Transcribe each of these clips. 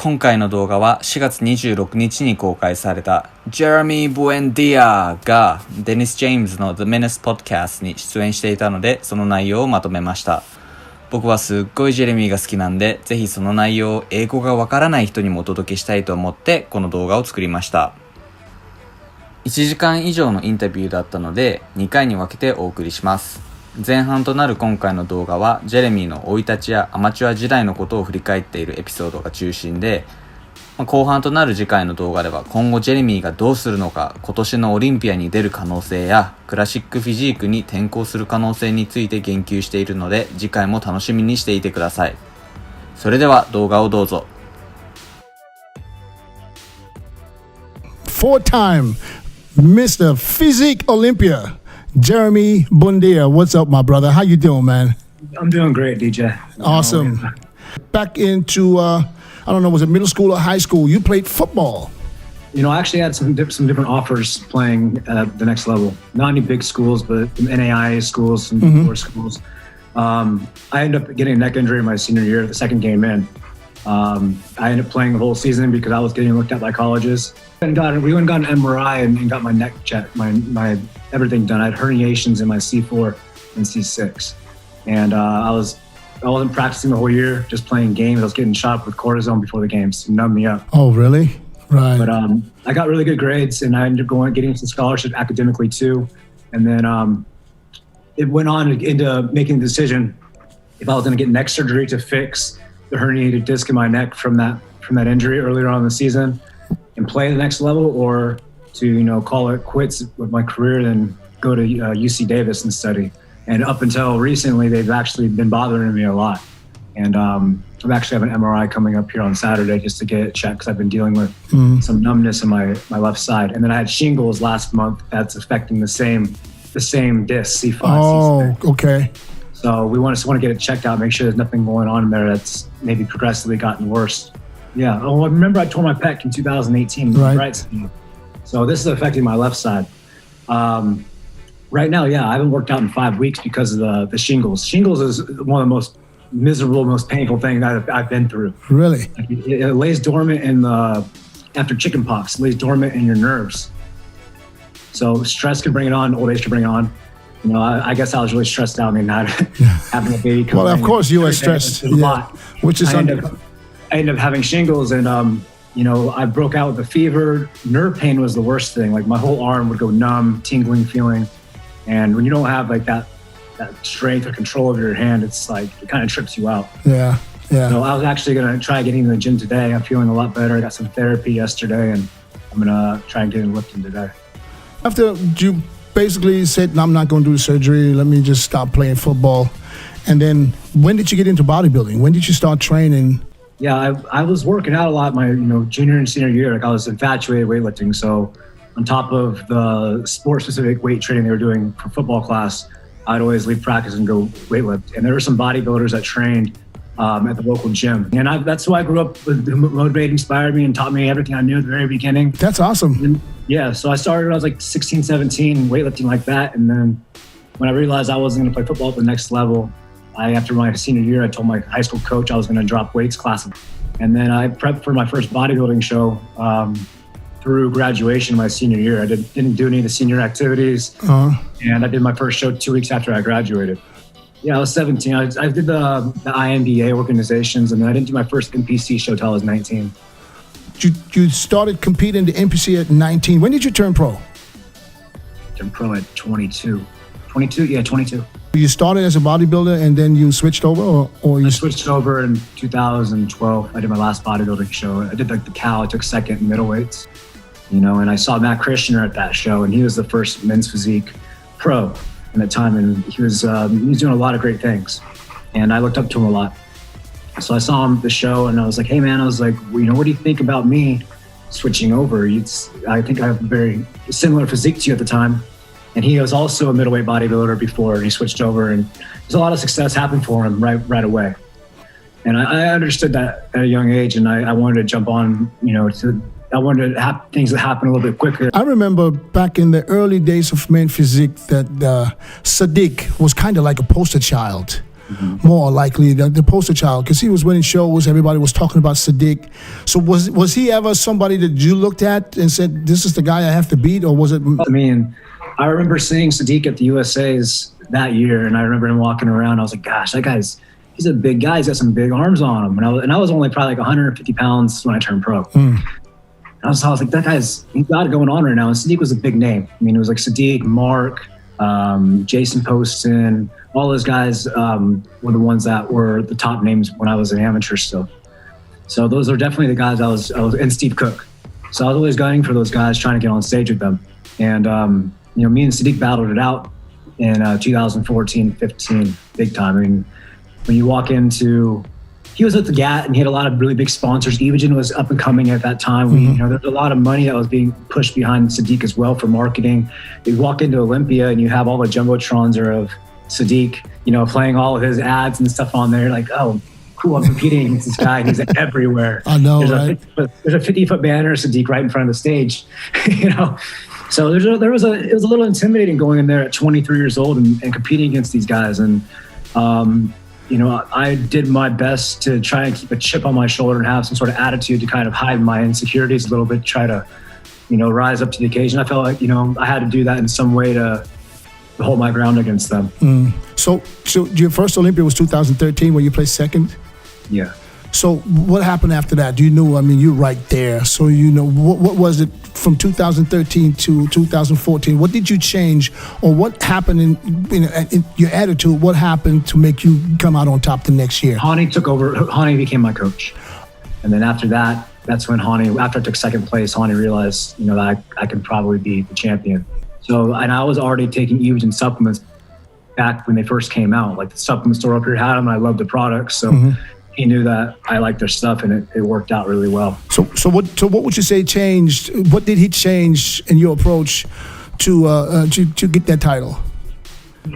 今回の動画は4月26日に公開されたジェレミー・ブエンディアがデニス・ジェームズの The Menace Podcast に出演していたので、その内容をまとめました。僕はすっごいジェレミーが好きなんで、ぜひその内容を英語がわからない人にもお届けしたいと思ってこの動画を作りました。1時間以上のインタビューだったので2回に分けてお送りします。前半となる今回の動画はジェレミーの生い立ちやアマチュア時代のことを振り返っているエピソードが中心で、後半となる次回の動画では今後ジェレミーがどうするのか、今年のオリンピアに出る可能性やクラシックフィジークに転向する可能性について言及しているので、次回も楽しみにしていてください。それでは動画をどうぞ。Four-time Mr. Physique Olympia, Jeremy Bundia. What's up, my brother? How you doing, man? I'm doing great, DJ. Awesome. Back into, I don't know, was it middle school or high school? You played football. You know, I actually had some different offers playing at the next level. Not any big schools, but NAIA schools, some lower schools. I ended up getting a neck injury my senior year, the second game in. I ended up playing the whole season because I was getting looked at by colleges. We went and got an MRI and got my neck checked, my everything done. I had herniations in my C4 and C6, and I wasn't practicing the whole year, just playing games. I was getting shot up with cortisone before the games to numb me up. Oh, really? Right. But I got really good grades, and I ended up getting some scholarships academically too. And then it went on into making the decision if I was going to get neck surgery to fix the herniated disc in my neck from that injury earlier on in the season and play the next level, or to call it quits with my career and go to UC Davis and study. And up until recently, they've actually been bothering me a lot. And I actually have an MRI coming up here on Saturday just to get it checked because I've been dealing with some numbness in my left side. And then I had shingles last month that's affecting the same disc, C5. Oh, C6. Okay. So we just want to get it checked out, make sure there's nothing going on in there that's maybe progressively gotten worse. Yeah. Oh, I remember I tore my pec in 2018. Right. So this is affecting my left side. Right now, yeah, I haven't worked out in 5 weeks because of the shingles. Shingles is one of the most miserable, most painful things I've been through. Really? It lays dormant after chicken pox, it lays dormant in your nerves. So stress can bring it on, old age can bring it on. I guess I was really stressed out and not having a baby. Well, of course you were stressed. Yeah. Which is I ended up having shingles, and I broke out with a fever. Nerve pain was the worst thing. Like my whole arm would go numb, tingling feeling. And when you don't have like that strength or control over your hand, it's like it kind of trips you out. Yeah. So I was actually gonna try getting in the gym today. I'm feeling a lot better. I got some therapy yesterday, and I'm gonna try and get in lifting today. After you basically said, no, I'm not going to do the surgery, let me just stop playing football. And then when did you get into bodybuilding? When did you start training? Yeah, I was working out a lot my junior and senior year. Like I was infatuated weightlifting. So on top of the sport-specific weight training they were doing for football class, I'd always leave practice and go weightlift. And there were some bodybuilders that trained at the local gym. And that's who I grew up with, who motivated, inspired me, and taught me everything I knew at the very beginning. That's awesome. And yeah, so I started when I was like 16, 17, weightlifting like that. And then when I realized I wasn't going to play football at the next level, after my senior year, I told my high school coach I was going to drop weights class. And then I prepped for my first bodybuilding show through graduation my senior year. I didn't do any of the senior activities. And I did my first show 2 weeks after I graduated. Yeah, I was 17. I did the INBA organizations, and then I didn't do my first NPC show till I was 19. You started competing in the NPC at 19. When did you turn pro? Turned pro at 22. 22? Yeah, 22. You started as a bodybuilder and then you switched over, or you... I switched over in 2012. I did my last bodybuilding show. I did like the cow. I took second in middleweights, and I saw Matt Christianer at that show, and he was the first men's physique pro at the time, and he was doing a lot of great things, and I looked up to him a lot. So I saw him at the show, and I was like, hey man, I was like, what do you think about me switching over? I think I have a very similar physique to you at the time. And he was also a middleweight bodybuilder before, and he switched over, and there's a lot of success happened for him right away. And I understood that at a young age, and I wanted to jump on, I wanted to have things that happen a little bit quicker. I remember back in the early days of men physique that Sadiq was kind of like a poster child. more likely the poster child, because he was winning shows. Everybody was talking about Sadiq. So was he ever somebody that you looked at and said, this is the guy I have to beat, or was it? I mean, I remember seeing Sadiq at the USA's that year, and I remember him walking around. I was like, gosh, he's a big guy. He's got some big arms on him. And I was only probably like 150 pounds when I turned pro. I was like, he's got it going on right now. And Sadiq was a big name. I mean, it was like Sadiq, Mark, Jason Poston, all those guys were the ones that were the top names when I was an amateur still. So those are definitely the guys I was, and Steve Cook. So I was always gunning for those guys, trying to get on stage with them. And, me and Sadiq battled it out in 2014, 15, big time. I mean, when you walk into, he was at the GAT and he had a lot of really big sponsors. Evogen was up and coming at that time. There's a lot of money that was being pushed behind Sadiq as well for marketing. You walk into Olympia and you have all the jumbotrons of Sadiq, playing all of his ads and stuff on there. Like, oh, cool, I'm competing against this guy. He's everywhere. I know, there's right? There's a 50-foot banner of Sadiq right in front of the stage, So it was a little intimidating going in there at 23 years old and competing against these guys. And, I did my best to try and keep a chip on my shoulder and have some sort of attitude to kind of hide my insecurities a little bit, try to, rise up to the occasion. I felt like, I had to do that in some way to hold my ground against them. So your first Olympia was 2013 where you placed second? Yeah. So what happened after that? You're right there. So, what was it from 2013 to 2014? What did you change, or what happened in your attitude? What happened to make you come out on top the next year? Hani took over. Hani became my coach. And then after that, that's when after I took second place, Hani realized, that I could probably be the champion. So, and I was already taking Evogen supplements back when they first came out. Like the supplement store up here had them, and I loved the products. So he knew that I liked their stuff, and it worked out really well. So what would you say changed? What did he change in your approach to get that title?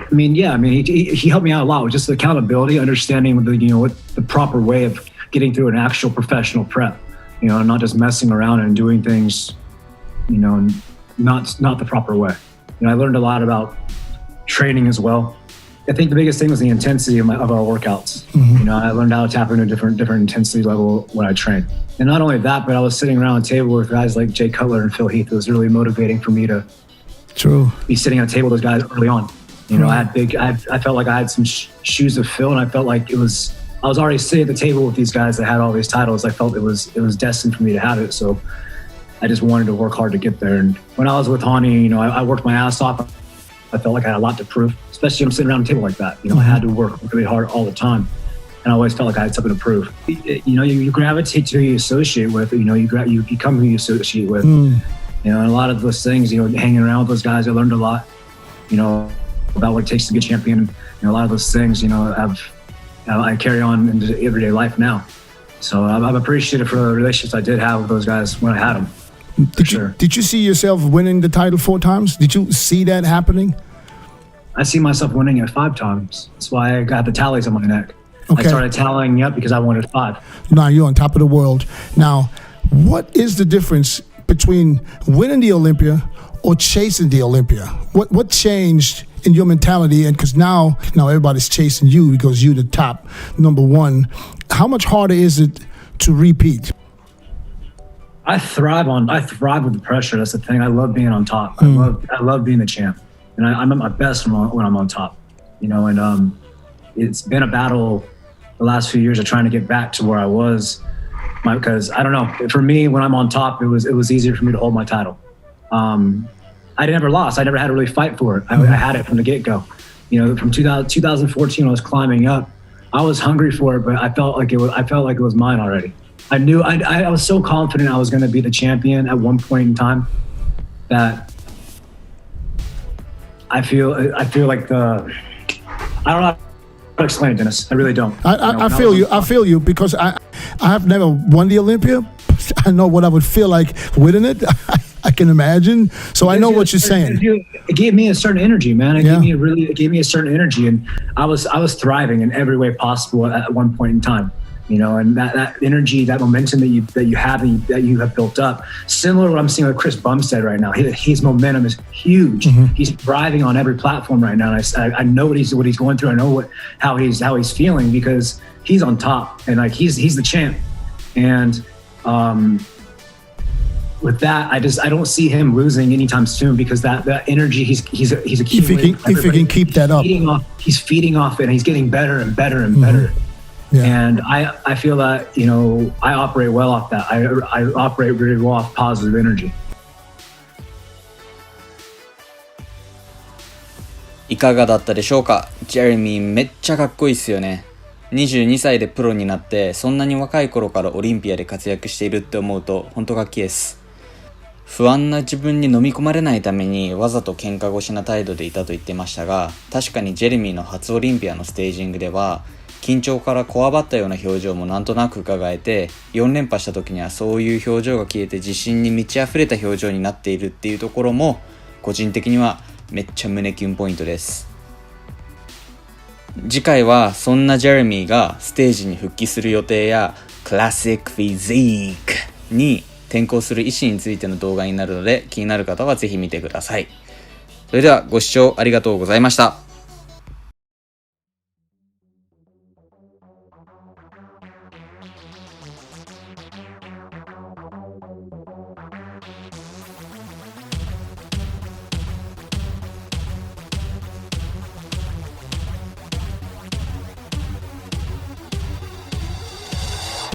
He helped me out a lot with just the accountability, understanding what the proper way of getting through an actual professional prep, and not just messing around and doing things, not the proper way. I learned a lot about training as well. I think the biggest thing was the intensity of our workouts. I learned how to tap into a different intensity level when I trained. And not only that, but I was sitting around a table with guys like Jay Cutler and Phil Heath. It was really motivating for me to be sitting at a table with those guys early on. I felt like I had some shoes to fill, and I felt like I was already sitting at the table with these guys that had all these titles. I felt it was destined for me to have it. So I just wanted to work hard to get there. And when I was with Hani, I worked my ass off. I felt like I had a lot to prove, especially when I'm sitting around a table like that. I had to work really hard all the time, and I always felt like I had something to prove. You gravitate to who you associate with. You become who you associate with. And a lot of those things, hanging around with those guys, I learned a lot, about what it takes to be a champion. A lot of those things, I carry on into everyday life now. So I'm appreciative for the relationships I did have with those guys when I had them. Did you see yourself winning the title 4 times? Did you see that happening? I see myself winning it 5 times. That's why I got the tallies on my neck. Okay. I started tallying up because I wanted 5. Now you're on top of the world. Now, what is the difference between winning the Olympia or chasing the Olympia? What changed in your mentality? And because now everybody's chasing you because you're the top number 1. How much harder is it to repeat? I thrive with the pressure. That's the thing. I love being on top. I love being the champ, and I'm at my best when I'm on top. And it's been a battle the last few years of trying to get back to where I was, because I don't know. For me, when I'm on top, it was easier for me to hold my title. I never lost. I never had to really fight for it. I had it from the get-go. From 2014, I was climbing up. I was hungry for it, but I felt like it was mine already. I knew I was so confident I was going to be the champion at one point in time that I feel like I don't know how to explain it, Dennis. I really don't. I feel you. I feel you because I have never won the Olympia. I know what I would feel like winning it. I can imagine. So I know what you're saying. It gave me a certain energy, man. It gave me a certain energy, and I was thriving in every way possible at one point in time. You know, and that energy, that momentum that you have built up, similar to what I'm seeing with Chris Bumstead right now. His momentum is huge. He's thriving on every platform right now. And I know what he's going through. I know how he's feeling because he's on top and like he's the champ. And with that, I don't see him losing anytime soon because that energy he's accumulating. If he can keep that up, he's feeding off it, and he's getting better and better and better. Yeah. And I feel that, you know, I operate well off that. I operate really well off positive energy. いかがだったでしょうか。ジェレミーめっちゃかっこいいっすよね。22歳でプロになってそんなに若い頃からオリンピアで活躍しているって思うと本当かっけえです。不安な自分に飲み込まれないためにわざと喧嘩腰な態度でいたと言ってましたが、確かにジェレミーの初オリンピアのステージングでは緊張からこわばったような表情もなんとなく伺えて、4連覇した時にはそういう表情が消えて自信に満ち溢れた表情になっているっていうところも個人的にはめっちゃ胸キュンポイントです。次回はそんなジェレミーがステージに復帰する予定やクラシックフィジークに転向する意思についての動画になるので、気になる方はぜひ見てください。それではご視聴ありがとうございました。